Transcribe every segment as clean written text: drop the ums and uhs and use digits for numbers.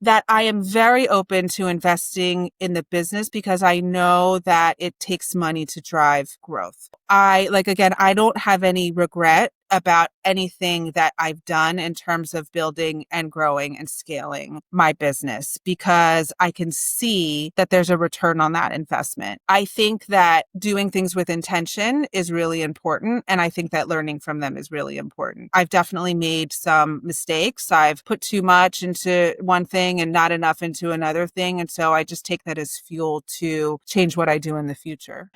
that I am very open to investing in the business because I know that it takes money to drive growth. I don't have any regret about anything that I've done in terms of building and growing and scaling my business because I can see that there's a return on that investment. I think that doing things with intention is really important. And I think that learning from them is really important. I've definitely made some mistakes. I've put too much into one thing and not enough into another thing. And so I just take that as fuel to change what I do in the future.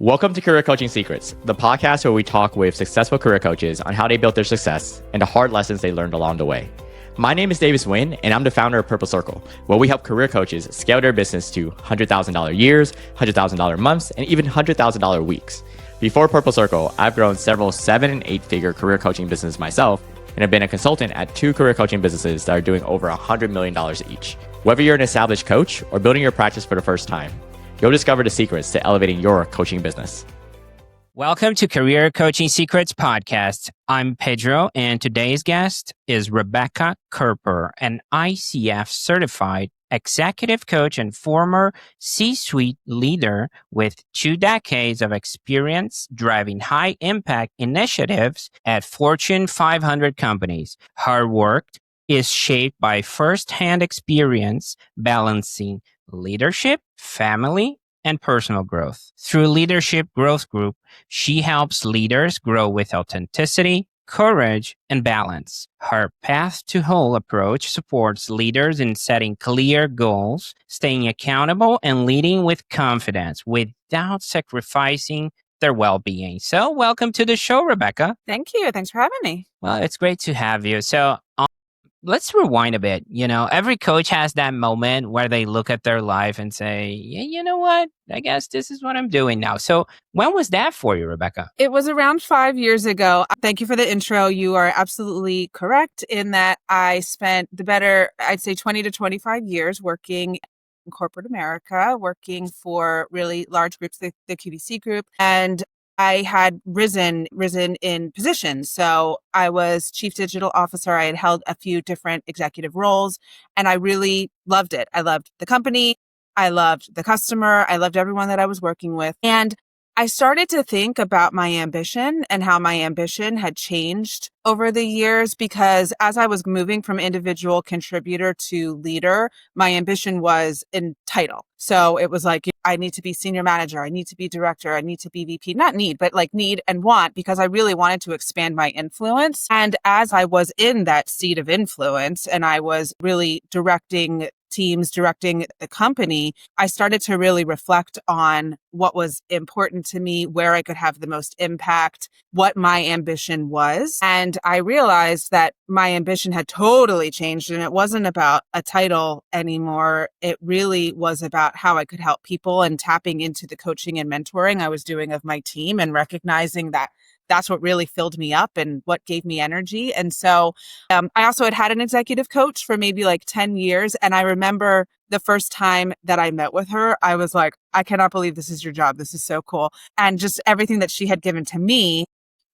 Welcome to Career Coaching Secrets, the podcast where we talk with successful career coaches on how they built their success and the hard lessons they learned along the way. My name is Davis Nguyen, and I'm the founder of Purple Circle, where we help career coaches scale their business to $100,000 years, $100,000 months, and even $100,000 weeks. Before Purple Circle, I've grown several 7- and 8-figure career coaching businesses myself, and have been a consultant at 2 career coaching businesses that are doing over $100 million each. Whether you're an established coach or building your practice for the first time, you'll discover the secrets to elevating your coaching business. Welcome to Career Coaching Secrets Podcast. I'm Pedro, and today's guest is Rebecca Kerper, an ICF-certified executive coach and former C-suite leader with 2 decades of experience driving high-impact initiatives at Fortune 500 companies. Her work is shaped by first-hand experience balancing leadership, family, and personal growth. Through Leadership Growth Group, she helps leaders grow with authenticity, courage, and balance. Her Path to Whole approach supports leaders in setting clear goals, staying accountable, and leading with confidence without sacrificing their well-being. So welcome to the show, Rebecca. Thank you. Thanks for having me. Well, it's great to have you. So let's rewind a bit. Every coach has that moment where they look at their life and say, yeah, you know what? I guess this is what I'm doing now. So when was that for you, Rebecca? It was around 5 years ago. Thank you for the intro. You are absolutely correct in that I spent the better, I'd say 20 to 25 years working in corporate America, working for really large groups, the QVC group. And I had risen in positions. So I was chief digital officer. I had held a few different executive roles, and I really loved it. I loved the company. I loved the customer. I loved everyone that I was working with. And I started to think about my ambition and how my ambition had changed over the years, because as I was moving from individual contributor to leader, my ambition was in title. So it was like, I need to be senior manager. I need to be director. I need to be VP, not need, but like need and want, because I really wanted to expand my influence. And as I was in that seat of influence and I was really directing teams, directing the company, I started to really reflect on what was important to me, where I could have the most impact, what my ambition was. And I realized that my ambition had totally changed, and it wasn't about a title anymore. It really was about how I could help people and tapping into the coaching and mentoring I was doing of my team and recognizing that that's what really filled me up and what gave me energy. And so I also had an executive coach for maybe like 10 years. And I remember the first time that I met with her, I was like, I cannot believe this is your job. This is so cool. And just everything that she had given to me,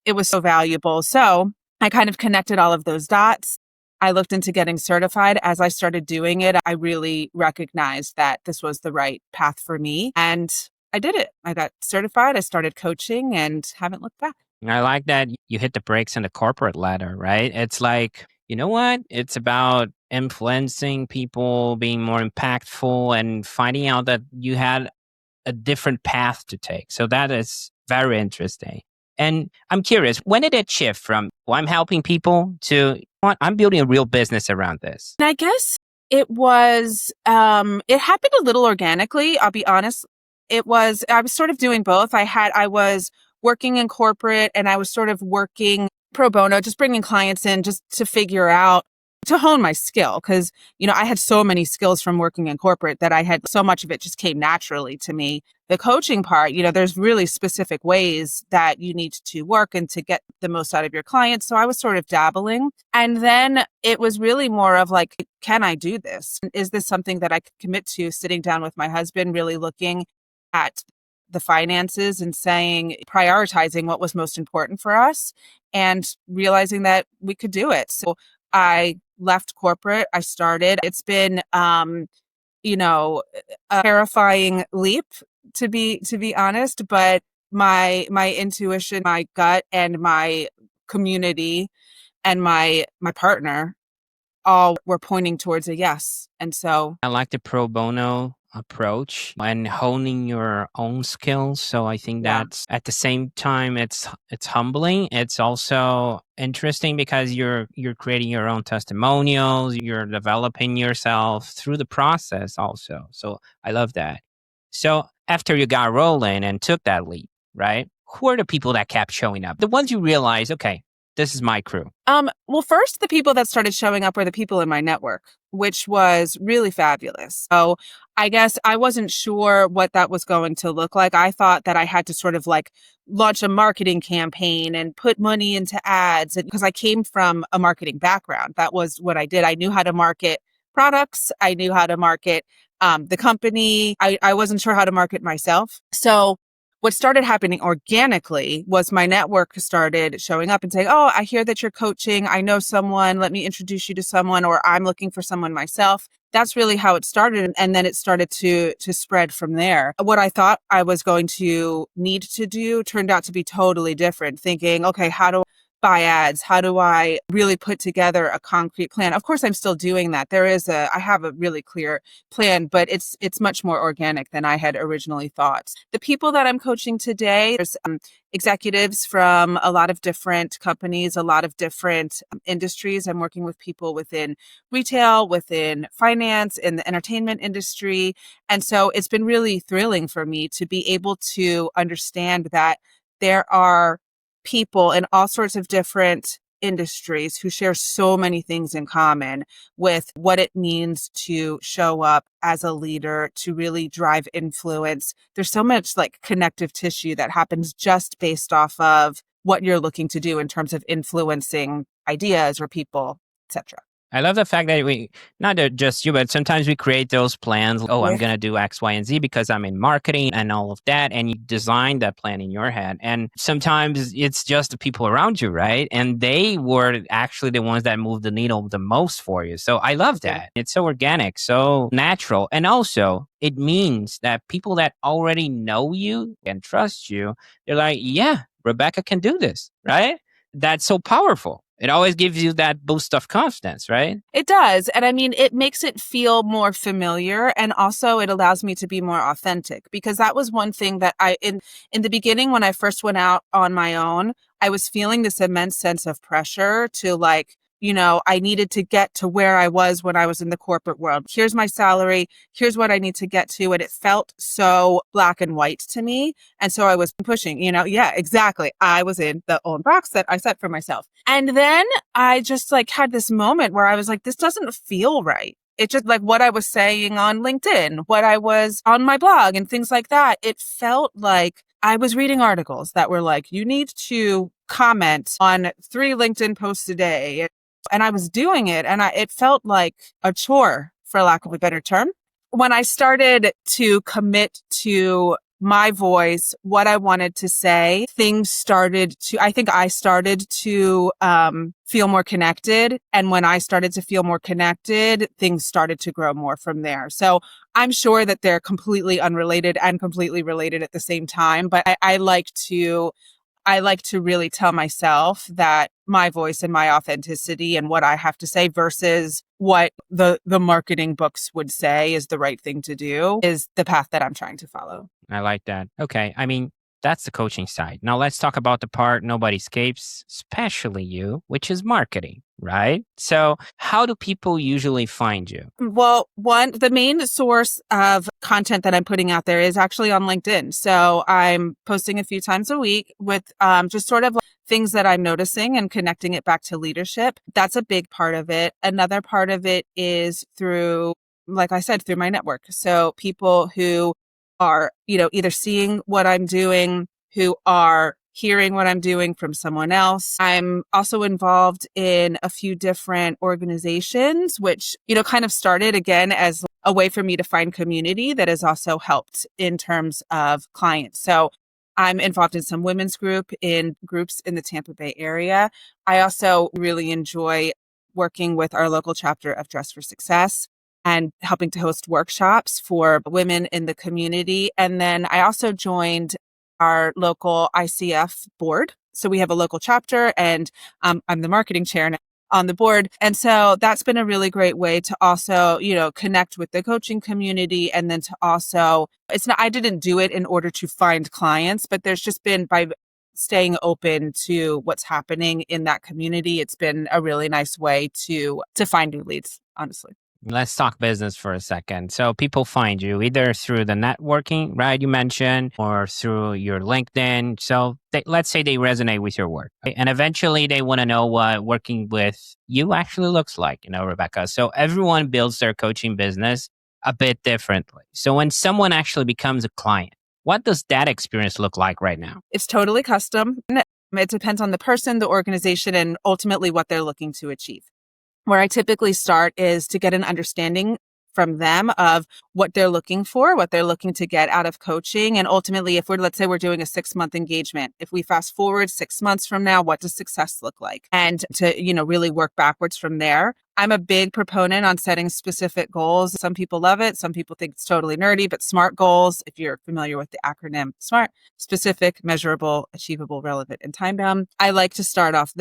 it was so valuable. So I kind of connected all of those dots. I looked into getting certified. As I started doing it, I really recognized that this was the right path for me. And I did it. I got certified. I started coaching and haven't looked back. I like that you hit the brakes on the corporate ladder, right? It's like, you know what? It's about influencing people, being more impactful, and finding out that you had a different path to take. So that is very interesting. And I'm curious, when did it shift from, well, I'm helping people to, I'm building a real business around this? I guess it was, it happened a little organically. I'll be honest. I was sort of doing both. I was working in corporate and I was sort of working pro bono, just bringing clients in just to figure out, to hone my skill. Cause, I had so many skills from working in corporate that I had so much of it just came naturally to me. The coaching part, there's really specific ways that you need to work and to get the most out of your clients. So I was sort of dabbling. And then it was really more of like, can I do this? Is this something that I could commit to? Sitting down with my husband, really looking at the finances and prioritizing what was most important for us and realizing that we could do it. So I left corporate, it's been, a terrifying leap to be honest, but my intuition, my gut, and my community and my partner all were pointing towards a yes. And so, I like the pro bono approach and honing your own skills. So I think yeah, that's at the same time it's humbling. It's also interesting because you're creating your own testimonials, you're developing yourself through the process also. So I love that. So after you got rolling and took that leap, right? Who are the people that kept showing up? The ones you realize, okay, this is my crew. well, first, the people that started showing up were the people in my network, which was really fabulous. So I guess I wasn't sure what that was going to look like. I thought that I had to sort of like launch a marketing campaign and put money into ads because I came from a marketing background. That was what I did. I knew how to market products. I knew how to market the company. I wasn't sure how to market myself. So what started happening organically was my network started showing up and saying, "Oh, I hear that you're coaching. I know someone. Let me introduce you to someone," or "I'm looking for someone myself." That's really how it started. And then it started to spread from there. What I thought I was going to need to do turned out to be totally different, thinking, okay, how do I buy ads? How do I really put together a concrete plan? Of course, I'm still doing that. I have a really clear plan, but it's much more organic than I had originally thought. The people that I'm coaching today, there's executives from a lot of different companies, a lot of different industries. I'm working with people within retail, within finance, in the entertainment industry. And so it's been really thrilling for me to be able to understand that there are people in all sorts of different industries who share so many things in common with what it means to show up as a leader, to really drive influence. There's so much like connective tissue that happens just based off of what you're looking to do in terms of influencing ideas or people, etc. I love the fact that not just you, but sometimes we create those plans. Oh, I'm Yeah. going to do X, Y, and Z because I'm in marketing and all of that. And you design that plan in your head. And sometimes it's just the people around you, right? And they were actually the ones that moved the needle the most for you. So I love Yeah. that. It's so organic, so natural. And also, it means that people that already know you and trust you, they're like, yeah, Rebecca can do this, right? That's so powerful. It always gives you that boost of confidence, right? It does. And I mean, it makes it feel more familiar. And also it allows me to be more authentic because that was one thing that in the beginning, when I first went out on my own, I was feeling this immense sense of pressure to like, I needed to get to where I was when I was in the corporate world. Here's my salary. Here's what I need to get to. And it felt so black and white to me. And so I was pushing, yeah, exactly. I was in the own box that I set for myself. And then I just like had this moment where I was like, this doesn't feel right. It's just like what I was saying on LinkedIn, what I was on my blog and things like that. It felt like I was reading articles that were like, you need to comment on 3 LinkedIn posts a day. And I was doing it and it felt like a chore, for lack of a better term. When I started to commit to my voice, what I wanted to say, I think I started to feel more connected. And when I started to feel more connected, things started to grow more from there. So I'm sure that they're completely unrelated and completely related at the same time. But I like to really tell myself that my voice and my authenticity and what I have to say versus what the marketing books would say is the right thing to do is the path that I'm trying to follow. I like that. Okay. I mean, that's the coaching side. Now let's talk about the part nobody escapes, especially you, which is marketing, right? So how do people usually find you? Well, the main source of content that I'm putting out there is actually on LinkedIn. So I'm posting a few times a week with just sort of things that I'm noticing and connecting it back to leadership. That's a big part of it. Another part of it is through, like I said, through my network. So people who are, either seeing what I'm doing, who are hearing what I'm doing from someone else. I'm also involved in a few different organizations, which, kind of started again as a way for me to find community that has also helped in terms of clients. So I'm involved in some women's groups in the Tampa Bay area. I also really enjoy working with our local chapter of Dress for Success and helping to host workshops for women in the community. And then I also joined our local ICF board. So we have a local chapter, and I'm the marketing chair now on the board. And so that's been a really great way to also, connect with the coaching community. And then to also, I didn't do it in order to find clients, but there's just been, by staying open to what's happening in that community, it's been a really nice way to find new leads, honestly. Let's talk business for a second. So people find you either through the networking, right, you mentioned, or through your LinkedIn. So let's say they resonate with your work, right? And eventually they want to know what working with you actually looks like, Rebecca. So everyone builds their coaching business a bit differently. So when someone actually becomes a client, what does that experience look like right now? It's totally custom. It depends on the person, the organization, and ultimately what they're looking to achieve. Where I typically start is to get an understanding from them of what they're looking for, what they're looking to get out of coaching. And ultimately, let's say we're doing a 6-month engagement, if we fast forward 6 months from now, what does success look like? And to, really work backwards from there. I'm a big proponent on setting specific goals. Some people love it. Some people think it's totally nerdy, but SMART goals, if you're familiar with the acronym SMART, specific, measurable, achievable, relevant, and time bound. I like to start off.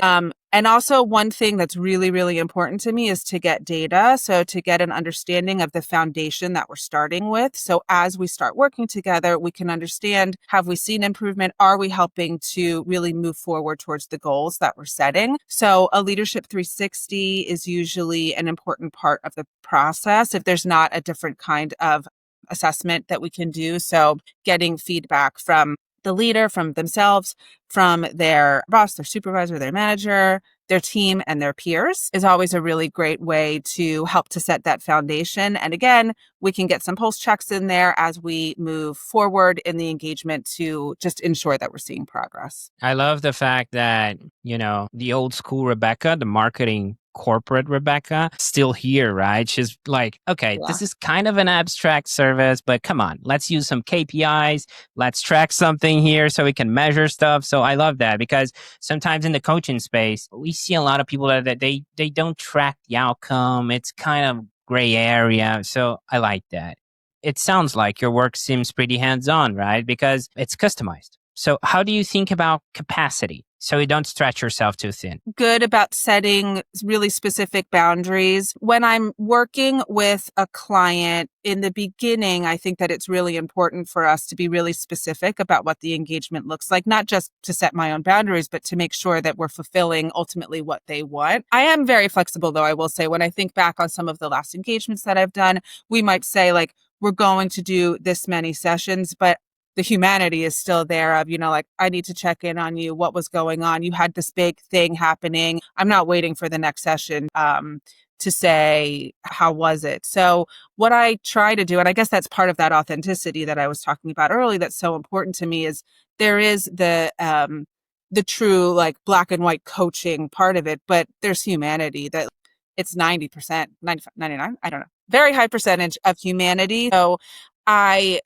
And also one thing that's really, really important to me is to get data. So to get an understanding of the foundation that we're starting with. So as we start working together, we can understand, have we seen improvement? Are we helping to really move forward towards the goals that we're setting? So a leadership 360 is usually an important part of the process if there's not a different kind of assessment that we can do. So getting feedback from the leader, from themselves, from their boss, their supervisor, their manager, their team, and their peers is always a really great way to help to set that foundation. And again, we can get some pulse checks in there as we move forward in the engagement to just ensure that we're seeing progress. I love the fact that, the old school Rebecca, the marketing corporate Rebecca, still here, right? She's like, okay, Yeah. this is kind of an abstract service, but come on, let's use some KPIs. Let's track something here so we can measure stuff. So I love that, because sometimes in the coaching space, we see a lot of people that they don't track the outcome. It's kind of gray area. So I like that. It sounds like your work seems pretty hands-on, right? Because it's customized. So how do you think about capacity so you don't stretch yourself too thin? Good about setting really specific boundaries. When I'm working with a client in the beginning, I think that it's really important for us to be really specific about what the engagement looks like, not just to set my own boundaries, but to make sure that we're fulfilling ultimately what they want. I am very flexible, though, I will say. When I think back on some of the last engagements that I've done, we might say, like, we're going to do this many sessions, but the humanity is still there of, I need to check in on you. What was going on? You had this big thing happening. I'm not waiting for the next session to say, how was it? So what I try to do, and I guess that's part of that authenticity that I was talking about earlier, that's so important to me, is there is the true, like, black and white coaching part of it, but there's humanity that it's 90%, 95, 99, I don't know, very high percentage of humanity. So I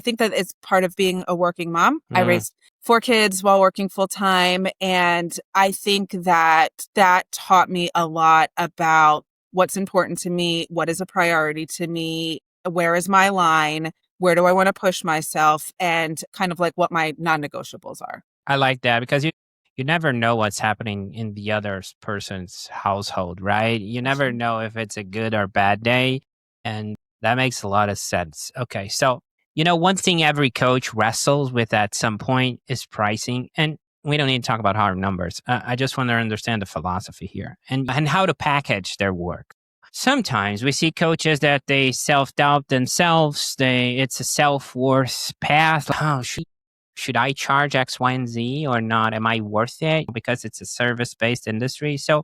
think that it's part of being a working mom. I raised 4 kids while working full time. And I think that taught me a lot about what's important to me, what is a priority to me, where is my line, where do I want to push myself, and kind of like what my non-negotiables are. I like that, because you never know what's happening in the other person's household, right? You never know if it's a good or bad day. And that makes a lot of sense. Okay. So, one thing every coach wrestles with at some point is pricing. And we don't need to talk about hard numbers. I just want to understand the philosophy here and how to package their work. Sometimes we see coaches that they self-doubt themselves. It's a self-worth path. Oh, should I charge X, Y, and Z or not? Am I worth it? Because it's a service-based industry. So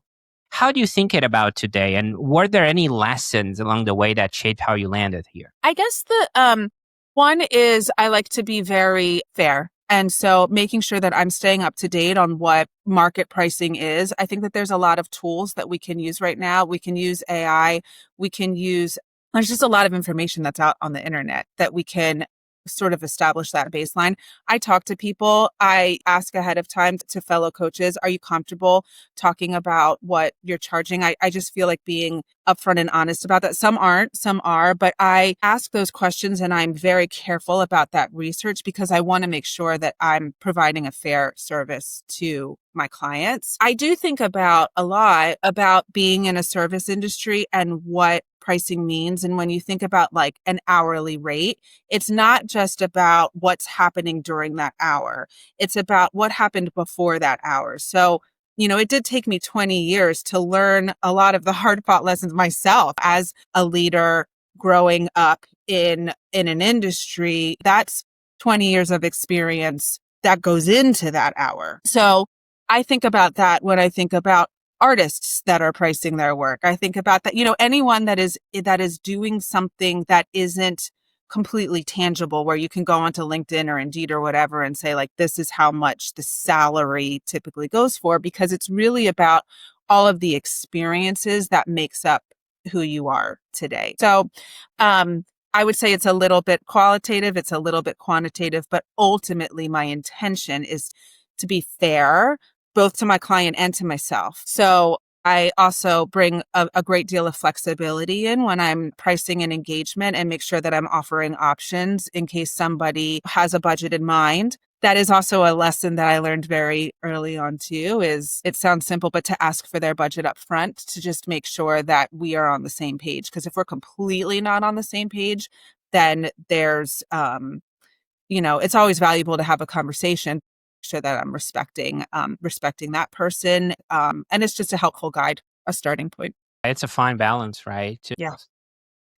how do you think it about today? And were there any lessons along the way that shaped how you landed here? I guess the one is I like to be very fair. And so making sure that I'm staying up to date on what market pricing is. I think that there's a lot of tools that we can use right now. We can use AI. There's just a lot of information that's out on the internet that we can sort of establish that baseline. I talk to people. I ask ahead of time to fellow coaches, are you comfortable talking about what you're charging? I just feel like being upfront and honest about that. Some aren't, some are, but I ask those questions and I'm very careful about that research because I want to make sure that I'm providing a fair service to my clients. I do think about a lot about being in a service industry and what pricing means. And when you think about like an hourly rate, it's not just about what's happening during that hour. It's about what happened before that hour. So, it did take me 20 years to learn a lot of the hard fought lessons myself as a leader growing up in an industry. That's 20 years of experience that goes into that hour. So I think about that when I think about artists that are pricing their work. I think about that, anyone that is doing something that isn't completely tangible, where you can go onto LinkedIn or Indeed or whatever and say like, this is how much the salary typically goes for, because it's really about all of the experiences that makes up who you are today. So, I would say it's a little bit qualitative, it's a little bit quantitative, but ultimately my intention is to be fair, both to my client and to myself. So I also bring a great deal of flexibility in when I'm pricing an engagement and make sure that I'm offering options in case somebody has a budget in mind. That is also a lesson that I learned very early on too, is it sounds simple, but to ask for their budget up front to just make sure that we are on the same page. Because if we're completely not on the same page, then there's, it's always valuable to have a conversation, sure that I'm respecting that person. And it's just a helpful guide, a starting point. It's a fine balance, right? Yeah.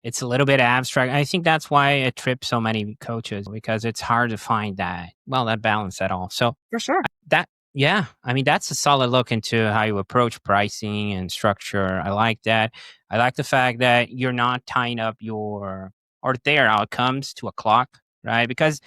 It's a little bit abstract. I think that's why it trips so many coaches, because it's hard to find that balance at all. So For sure. that's a solid look into how you approach pricing and structure. I like that. I like the fact that you're not tying up their outcomes to a clock, right? Because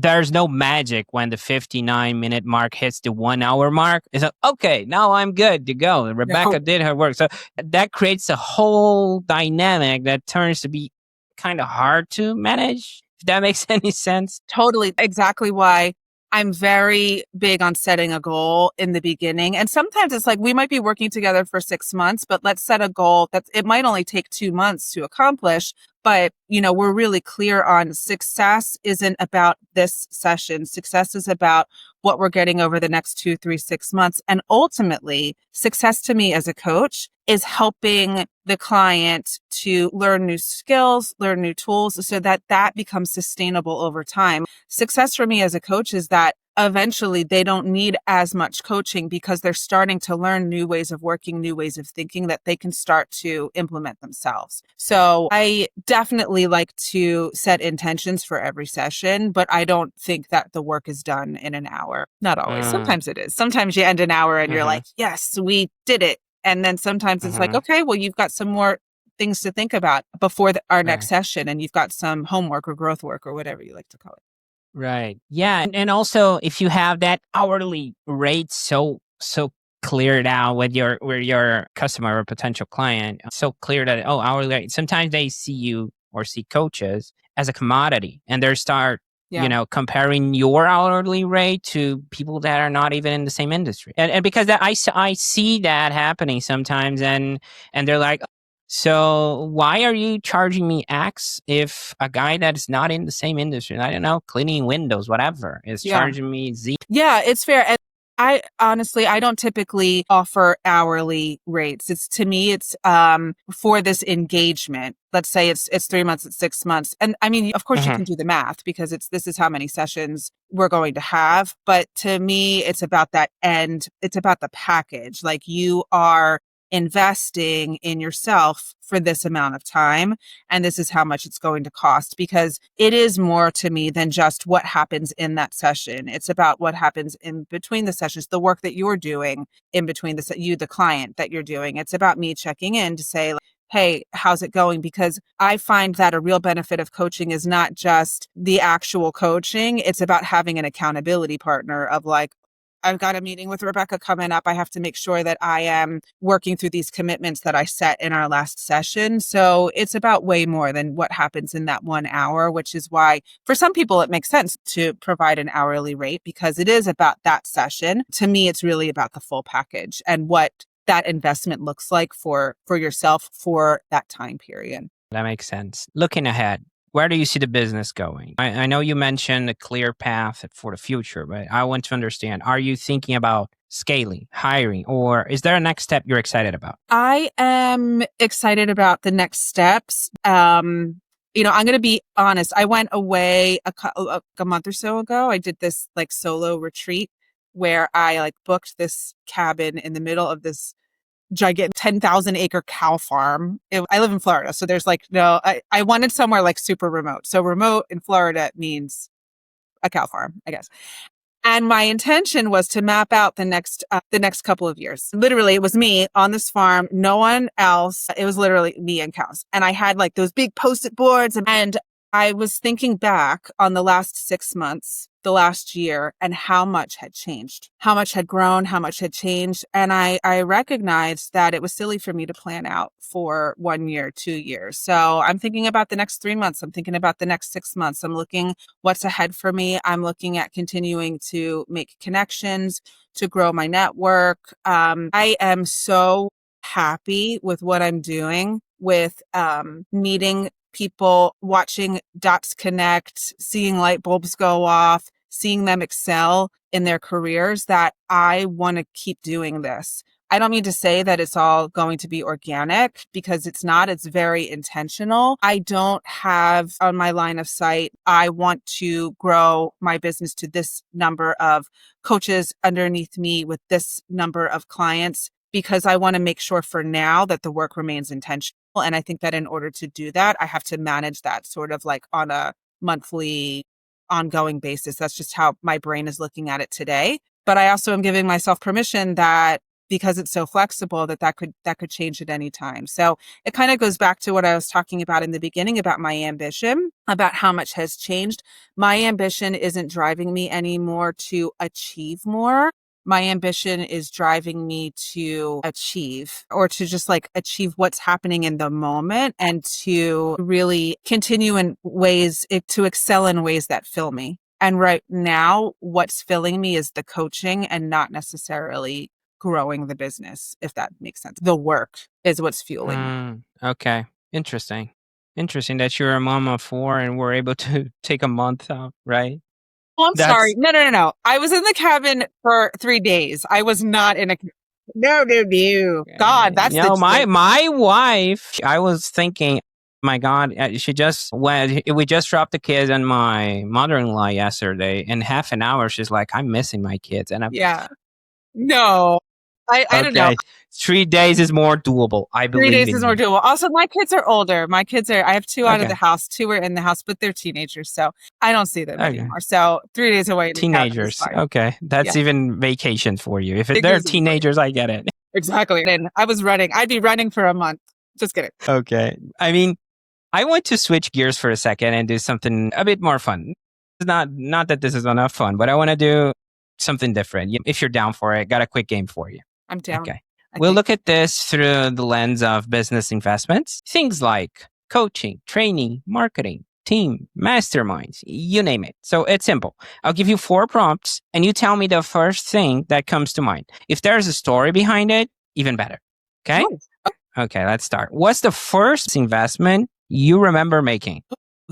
there's no magic when the 59-minute mark hits the 1 hour mark. It's like, okay, now I'm good to go. Rebecca did her work. So that creates a whole dynamic that turns to be kind of hard to manage, if that makes any sense. Totally. Exactly why I'm very big on setting a goal in the beginning. And sometimes it's like, we might be working together for 6 months, but let's set a goal that it might only take 2 months to accomplish. But, we're really clear on success isn't about this session. Success is about what we're getting over the next 2, 3, 6 months. And ultimately, success to me as a coach is helping the client to learn new skills, learn new tools so that becomes sustainable over time. Success for me as a coach is that eventually they don't need as much coaching because they're starting to learn new ways of working, new ways of thinking that they can start to implement themselves. So I definitely like to set intentions for every session, but I don't think that the work is done in an hour. Not always. Sometimes it is. Sometimes you end an hour and you're like, yes, we did it. And then sometimes it's like, okay, well, you've got some more things to think about before our next session, and you've got some homework or growth work or whatever you like to call it. Right. Yeah. And also, if you have that hourly rate so cleared out with your customer or potential client, so clear that, hourly rate, sometimes they see you or see coaches as a commodity, and they start comparing your hourly rate to people that are not even in the same industry. And because I see that happening sometimes, and they're like, so why are you charging me X if a guy that's not in the same industry, I don't know, cleaning windows, whatever, is charging me Z? Yeah, it's fair. And I honestly, I don't typically offer hourly rates. To me, it's for this engagement. Let's say it's 3 months, it's 6 months. And I mean, of course you can do the math because this is how many sessions we're going to have. But to me, it's about that end. It's about the package. Like, you are investing in yourself for this amount of time, and this is how much it's going to cost, because it is more to me than just what happens in that session. It's about what happens in between the sessions, the work that you're doing in between the client that you're doing. It's about me checking in to say, hey, how's it going? Because I find that a real benefit of coaching is not just the actual coaching. It's about having an accountability partner of like, I've got a meeting with Rebecca coming up. I have to make sure that I am working through these commitments that I set in our last session. So it's about way more than what happens in that 1 hour, which is why for some people it makes sense to provide an hourly rate because it is about that session. To me, it's really about the full package and what that investment looks like for yourself for that time period. That makes sense. Looking ahead, where do you see the business going? I know you mentioned a clear path for the future, but I want to understand, are you thinking about scaling, hiring, or is there a next step you're excited about? I am excited about the next steps. I'm going to be honest. I went away a month or so ago. I did this like solo retreat where I like booked this cabin in the middle of this gigantic 10,000 acre cow farm. I live in Florida. So there's like, no, I wanted somewhere like super remote. So remote in Florida means a cow farm, I guess. And my intention was to map out the next couple of years. Literally, it was me on this farm, no one else. It was literally me and cows. And I had like those big Post-it boards. And I was thinking back on the last 6 months, the last year, and how much had changed, how much had grown, how much had changed. And I recognized that it was silly for me to plan out for 1 year, 2 years. So I'm thinking about the next 3 months. I'm thinking about the next 6 months. I'm looking what's ahead for me. I'm looking at continuing to make connections, to grow my network. I am so happy with what I'm doing with meeting people, watching dots connect, seeing light bulbs go off, seeing them excel in their careers, that I want to keep doing this. I don't mean to say that it's all going to be organic because it's not. It's very intentional. I don't have on my line of sight, I want to grow my business to this number of coaches underneath me with this number of clients because I want to make sure for now that the work remains intentional. And I think that in order to do that, I have to manage that sort of like on a monthly ongoing basis. That's just how my brain is looking at it today. But I also am giving myself permission that because it's so flexible that could change at any time. So it kind of goes back to what I was talking about in the beginning about my ambition, about how much has changed. My ambition isn't driving me anymore to achieve more. My ambition is driving me to achieve or to just like achieve what's happening in the moment and to really continue in ways to excel in ways that fill me. And right now, what's filling me is the coaching and not necessarily growing the business, if that makes sense. The work is what's fueling me. Okay. Interesting that you're a mom of 4 and were able to take a month out, right? Oh, I'm That's sorry. No. I was in the cabin for 3 days. I was not in a. No. God, that's my wife. I was thinking, my God, she just went. We just dropped the kids and my mother-in-law yesterday. In half an hour, she's like, "I'm missing my kids," and I'm Yeah. No, I don't know. okay. 3 days is more doable. I 3 believe days in is more you. doable. Also, my kids are older. I have 2 out of Okay. the house. 2 are in the house, but they're teenagers, so I don't see them Okay. anymore. So 3 days away in the cabin is Teenagers. fine. Okay, that's Yeah. even vacation for you. If they're Exactly. teenagers, I get it. Exactly. And I was running. I'd be running for a month. Just kidding. Okay. I mean, I want to switch gears for a second and do something a bit more fun. It's not that this is enough fun, but I want to do something different. If you're down for it, got a quick game for you. I'm down. Okay. We'll look at this through the lens of business investments. Things like coaching, training, marketing, team, masterminds, you name it. So it's simple. I'll give you 4 prompts and you tell me the first thing that comes to mind. If there's a story behind it, even better. Okay? Okay, let's start. What's the first investment you remember making?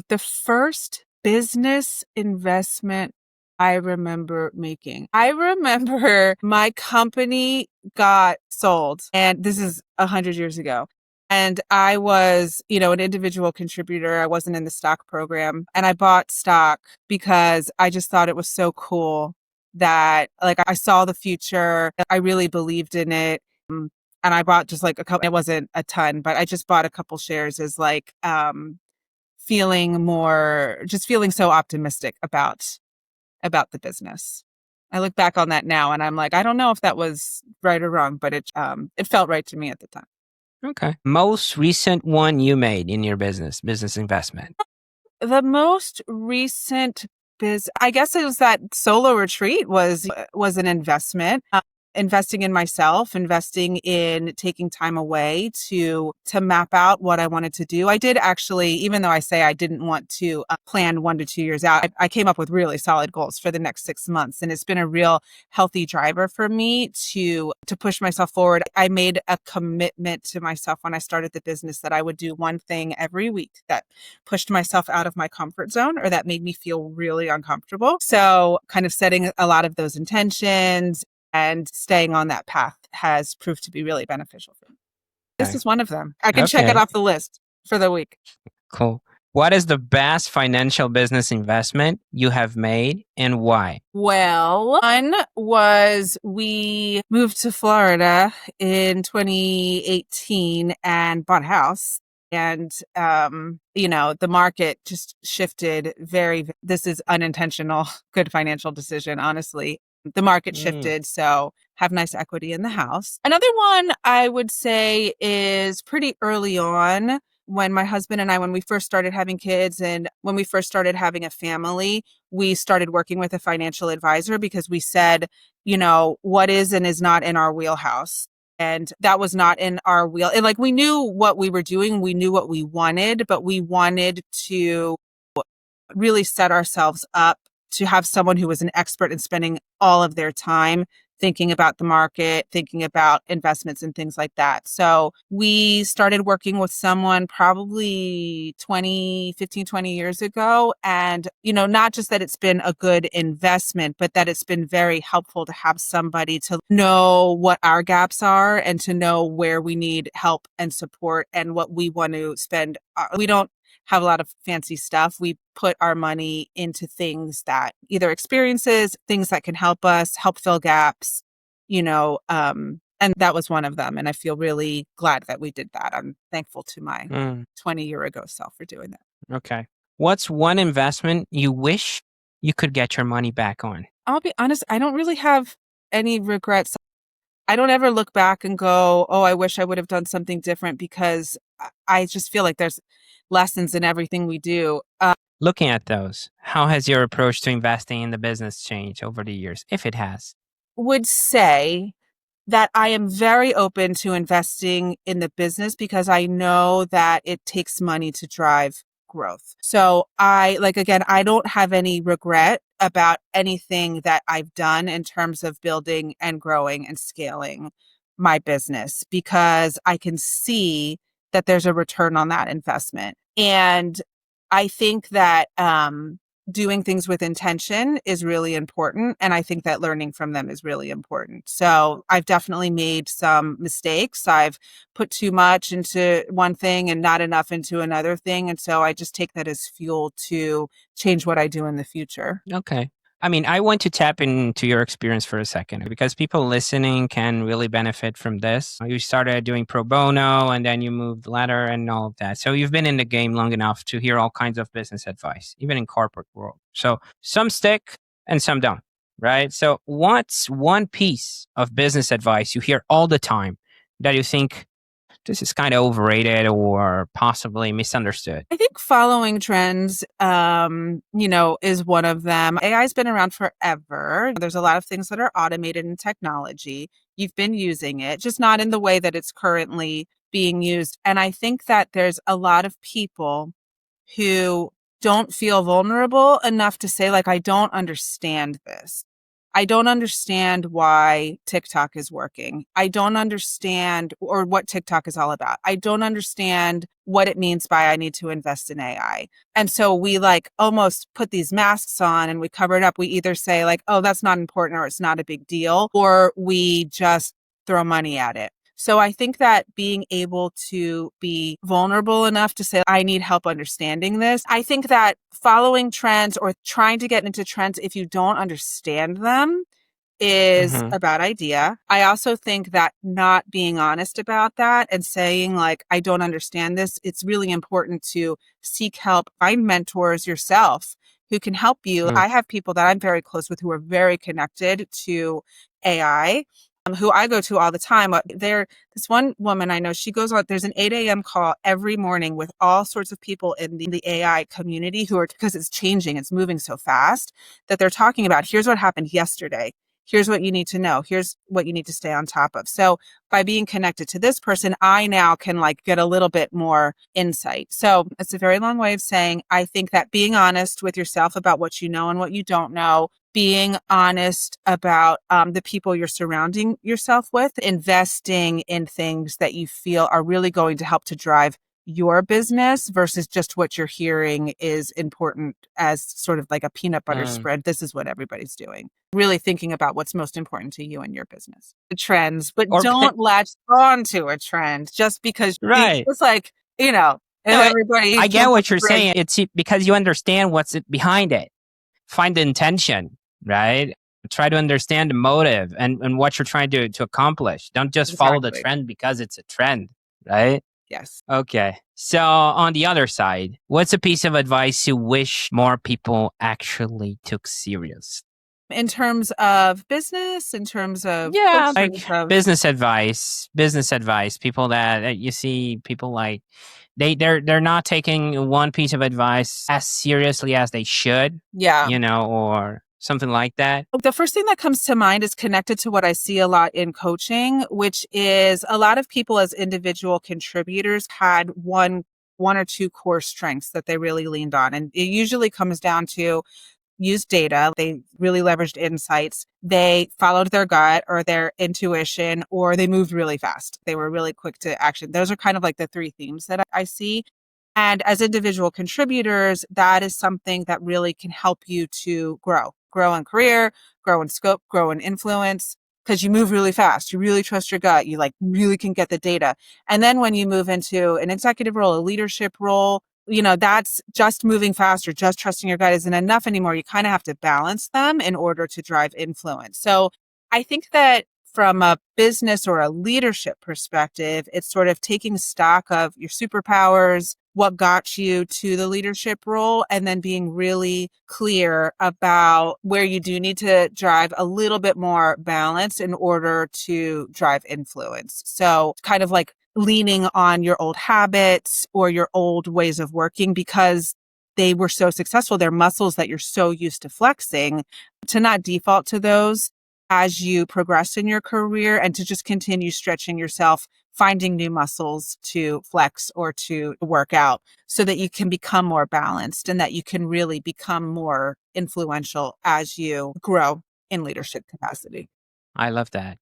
The first business investment I remember making. I remember my company got sold, and this is 100 years ago. And I was, an individual contributor. I wasn't in the stock program. And I bought stock because I just thought it was so cool that like I saw the future. I really believed in it. And I bought just like a couple, it wasn't a ton, but I just bought a couple shares as like feeling so optimistic about the business. I look back on that now and I'm like, I don't know if that was right or wrong, but it felt right to me at the time. Okay. Most recent one you made in your business investment. The most recent I guess it was that solo retreat was an investment. Investing in myself, investing in taking time away to map out what I wanted to do. I did actually, even though I say I didn't want to plan 1 to 2 years out, I came up with really solid goals for the next 6 months. And it's been a real healthy driver for me to push myself forward. I made a commitment to myself when I started the business that I would do one thing every week that pushed myself out of my comfort zone or that made me feel really uncomfortable. So kind of setting a lot of those intentions and staying on that path has proved to be really beneficial for me. This Okay. is one of them. I can check it Okay. off the list for the week. Cool. What is the best financial business investment you have made and why? Well, one was we moved to Florida in 2018 and bought a house. And, the market just shifted this is unintentional, good financial decision, honestly. The market shifted, so have nice equity in the house. Another one I would say is pretty early on when my husband and I, when we first started having kids and when we first started having a family, we started working with a financial advisor because we said, what is and is not in our wheelhouse. And that was not in our wheel. And we knew what we were doing. We knew what we wanted, but we wanted to really set ourselves up to have someone who was an expert in spending all of their time thinking about the market, thinking about investments and things like that. So we started working with someone probably 20 years ago. And, not just that it's been a good investment, but that it's been very helpful to have somebody to know what our gaps are and to know where we need help and support and what we want to spend. We don't have a lot of fancy stuff. We put our money into things that either experiences, things that can help us, help fill gaps, and that was one of them. And I feel really glad that we did that. I'm thankful to my 20-year ago self for doing that. Okay. What's one investment you wish you could get your money back on? I'll be honest, I don't really have any regrets. I don't ever look back and go, oh, I wish I would have done something different because I just feel like there's lessons in everything we do. Looking at those, how has your approach to investing in the business changed over the years, if it has? Would say that I am very open to investing in the business because I know that it takes money to drive growth. So I don't have any regret about anything that I've done in terms of building and growing and scaling my business because I can see that there's a return on that investment. And I think that doing things with intention is really important. And I think that learning from them is really important. So I've definitely made some mistakes. I've put too much into one thing and not enough into another thing. And so I just take that as fuel to change what I do in the future. Okay. I mean, I want to tap into your experience for a second because people listening can really benefit from this. You started doing pro bono and then you moved ladder and all of that. So you've been in the game long enough to hear all kinds of business advice, even in corporate world. So some stick and some don't, right? So what's one piece of business advice you hear all the time that you think this is kind of overrated or possibly misunderstood? I think following trends, is one of them. AI has been around forever. There's a lot of things that are automated in technology. You've been using it, just not in the way that it's currently being used. And I think that there's a lot of people who don't feel vulnerable enough to say, I don't understand this. I don't understand why TikTok is working. I don't understand or what TikTok is all about. I don't understand what it means by I need to invest in AI. And so we almost put these masks on and we cover it up. We either say oh, that's not important or it's not a big deal, or we just throw money at it. So I think that being able to be vulnerable enough to say, I need help understanding this. I think that following trends or trying to get into trends if you don't understand them is a bad idea. I also think that not being honest about that and saying I don't understand this, it's really important to seek help, find mentors yourself who can help you. I have people that I'm very close with who are very connected to AI. who I go to all the time. This one woman I know, she goes on, there's an 8 a.m. call every morning with all sorts of people in the AI community because it's changing, it's moving so fast, that they're talking about, here's what happened yesterday. Here's what you need to know. Here's what you need to stay on top of. So by being connected to this person, I now can get a little bit more insight. So it's a very long way of saying, I think that being honest with yourself about what you know and what you don't know, being honest about the people you're surrounding yourself with, investing in things that you feel are really going to help to drive your business versus just what you're hearing is important as sort of like a peanut butter spread. This is what everybody's doing. Really thinking about what's most important to you and your business. The trends, but don't latch on to a trend just because Right. it's like, and everybody. I get what you're saying. It's because you understand what's behind it. Find the intention, right? Try to understand the motive and what you're trying to accomplish. Don't just follow the trend because it's a trend, right? Yes. Okay. So on the other side, what's a piece of advice you wish more people actually took serious? In terms of business, in terms of business advice, people that you see, people like they're not taking one piece of advice as seriously as they should. Yeah. Or something like that. The first thing that comes to mind is connected to what I see a lot in coaching, which is a lot of people as individual contributors had one or two core strengths that they really leaned on. And it usually comes down to use data. They really leveraged insights. They followed their gut or their intuition, or they moved really fast. They were really quick to action. Those are kind of like the three themes that I see. And as individual contributors, that is something that really can help you to grow in career, grow in scope, grow in influence, because you move really fast. You really trust your gut. You really can get the data. And then when you move into an executive role, a leadership role, that's just moving faster, just trusting your gut isn't enough anymore. You kind of have to balance them in order to drive influence. So I think that from a business or a leadership perspective, it's sort of taking stock of your superpowers, what got you to the leadership role, and then being really clear about where you do need to drive a little bit more balance in order to drive influence. So kind of like leaning on your old habits or your old ways of working because they were so successful, they're muscles that you're so used to flexing, to not default to those as you progress in your career and to just continue stretching yourself, finding new muscles to flex or to work out so that you can become more balanced and that you can really become more influential as you grow in leadership capacity. I love that.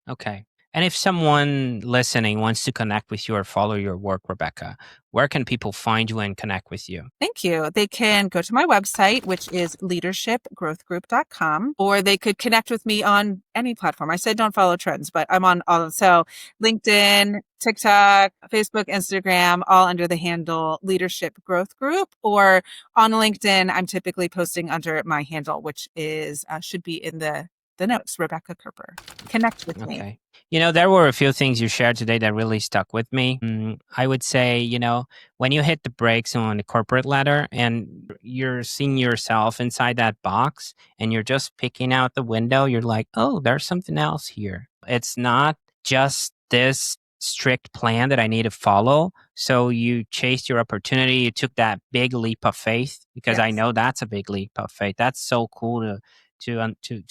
Okay. And if someone listening wants to connect with you or follow your work, Rebecca, where can people find you and connect with you? Thank you. They can go to my website, which is leadershipgrowthgroup.com, or they could connect with me on any platform. I said don't follow trends, but I'm on all. So LinkedIn, TikTok, Facebook, Instagram, all under the handle Leadership Growth Group. Or on LinkedIn, I'm typically posting under my handle, which is should be in the notes, Rebecca Kerper. Connect with me. There were a few things you shared today that really stuck with me. I would say, when you hit the brakes on the corporate ladder and you're seeing yourself inside that box and you're just picking out the window, you're like, oh, there's something else here. It's not just this strict plan that I need to follow. So you chased your opportunity. You took that big leap of faith because I know that's a big leap of faith. That's so cool to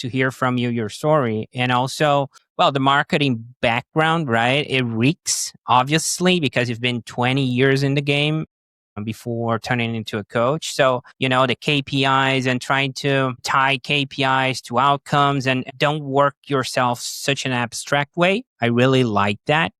hear from you, your story. And also, well, the marketing background, right? It reeks, obviously, because you've been 20 years in the game before turning into a coach. So, the KPIs and trying to tie KPIs to outcomes and don't work yourself such an abstract way. I really like that.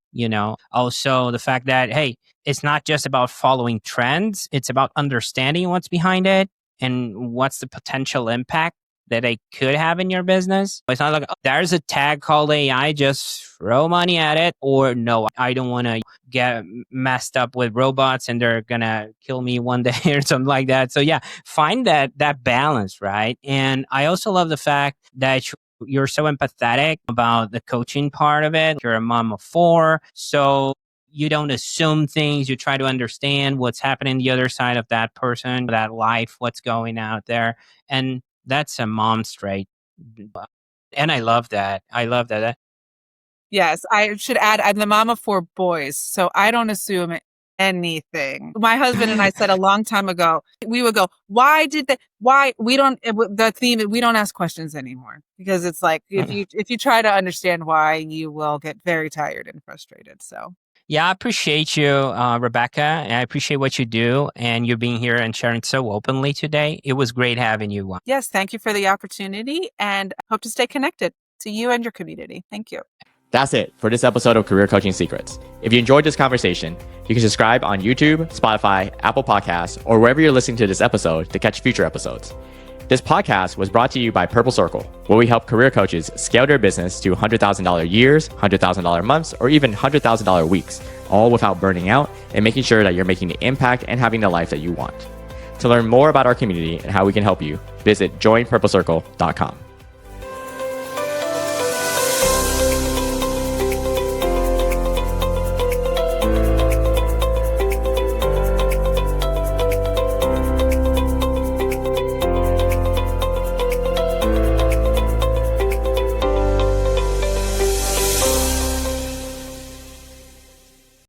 Also the fact that, hey, it's not just about following trends. It's about understanding what's behind it and what's the potential impact that they could have in your business. It's not like, oh, there's a tag called AI, just throw money at it. Or no, I don't want to get messed up with robots and they're going to kill me one day or something like that. So yeah, find that balance, right? And I also love the fact that you're so empathetic about the coaching part of it. You're a mom of 4. So you don't assume things. You try to understand what's happening the other side of that person, that life, what's going out there. And that's a mom's trait. And I love that. Yes, I should add, I'm the mom of 4 boys, so I don't assume anything. My husband and I said a long time ago, we would go, why did they, why we don't, the theme, we don't ask questions anymore because it's like, if you try to understand why, you will get very tired and frustrated. So. Yeah, I appreciate you, Rebecca. And I appreciate what you do and you being here and sharing so openly today. It was great having you. Yes, thank you for the opportunity and hope to stay connected to you and your community. Thank you. That's it for this episode of Career Coaching Secrets. If you enjoyed this conversation, you can subscribe on YouTube, Spotify, Apple Podcasts, or wherever you're listening to this episode to catch future episodes. This podcast was brought to you by Purple Circle, where we help career coaches scale their business to $100,000 years, $100,000 months, or even $100,000 weeks, all without burning out and making sure that you're making the impact and having the life that you want. To learn more about our community and how we can help you, visit joinpurplecircle.com.